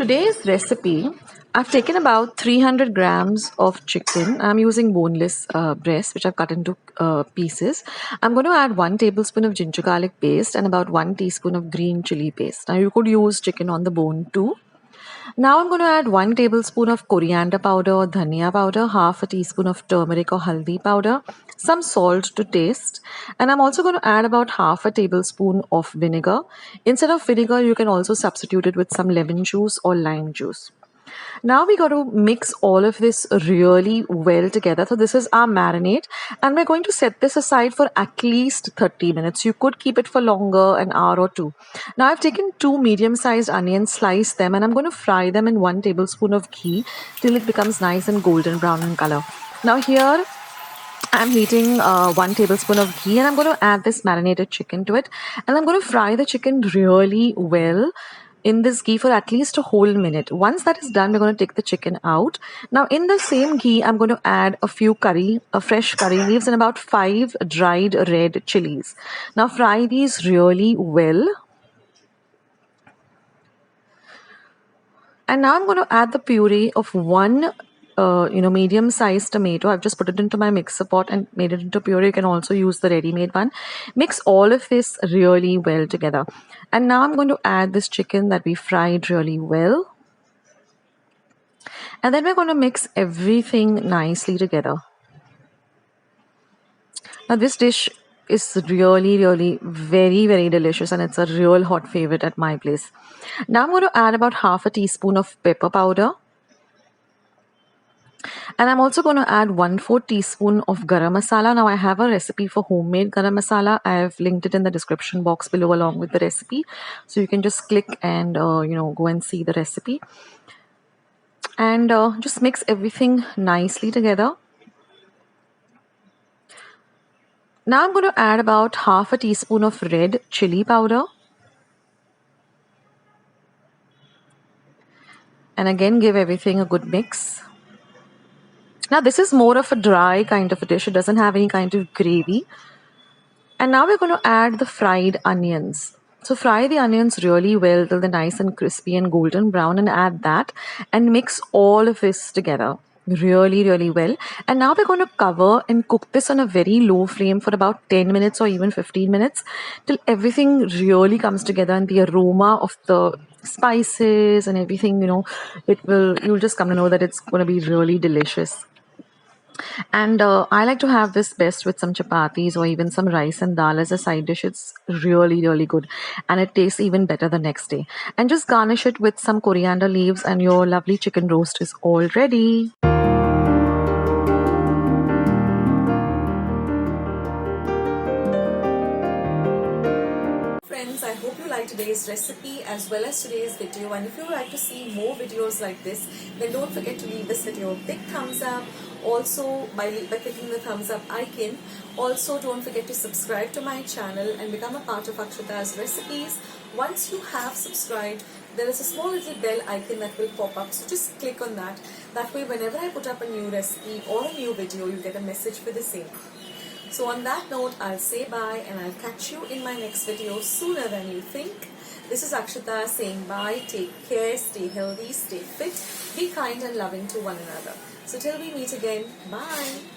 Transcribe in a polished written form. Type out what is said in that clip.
today's recipe, I've taken about 300 grams of chicken. I'm using boneless breast, which I've cut into pieces. I'm going to add 1 tablespoon of ginger garlic paste and about 1 teaspoon of green chili paste. Now you could use chicken on the bone too. Now I'm going to add 1 tablespoon of coriander powder or dhania powder, half a teaspoon of turmeric or haldi powder, some salt to taste, and I'm also going to add about half a tablespoon of vinegar. Instead of vinegar, you can also substitute it with some lemon juice or lime juice. Now we got to mix all of this really well together. So this is our marinade, and we're going to set this aside for at least 30 minutes. You could keep it for longer, an hour or two. Now I've taken 2 medium-sized onions, sliced them, and I'm going to fry them in 1 tablespoon of ghee till it becomes nice and golden brown in color. Now here I'm heating 1 tablespoon of ghee, and I'm going to add this marinated chicken to it, and I'm going to fry the chicken really well in this ghee for at least a whole minute. Once that is done, we're going to take the chicken out. Now in the same ghee, I'm going to add a few fresh curry leaves and about 5 dried red chillies. Now fry these really well. And now I'm going to add the puree of 1 medium-sized tomato. I've just put it into my mixer pot and made it into puree. You can also use the ready-made one. Mix all of this really well together. And now I'm going to add this chicken that we fried really well. And then we're going to mix everything nicely together. Now this dish is really very delicious, and it's a real hot favorite at my place. Now I'm going to add about half a teaspoon of pepper powder. And I'm also going to add 1/4 teaspoon of garam masala. Now I have a recipe for homemade garam masala. I have linked it in the description box below along with the recipe. So you can just click and go and see the recipe. And just mix everything nicely together. Now I'm going to add about half a teaspoon of red chili powder. And again, give everything a good mix. Now this is more of a dry kind of a dish. It doesn't have any kind of gravy. And now we're going to add the fried onions. So fry the onions really well till they're nice and crispy and golden brown, and add that and mix all of this together really well. And now we're going to cover and cook this on a very low flame for about 10 minutes or even 15 minutes till everything really comes together and the aroma of the spices and everything, you'll just come to know that it's going to be really delicious. And I like to have this best with some chapatis or even some rice and dal as a side dish. It's really good, and it tastes even better the next day. And just garnish it with some coriander leaves, and your lovely chicken roast is all ready. Friends, I hope you like today's recipe as well as today's video, and if you would like to see more videos like this, then don't forget to leave this video a big thumbs up. Also by clicking the thumbs up icon. Also don't forget to subscribe to my channel and become a part of Akshata's recipes. Once you have subscribed, there is a small little bell icon that will pop up, so just click on that. That way whenever I put up a new recipe or a new video, you get a message for the same. So on that note, I'll say bye, and I'll catch you in my next video sooner than you think. This is Akshata saying bye. Take care, stay healthy, stay fit, be kind and loving to one another. So till we meet again, bye.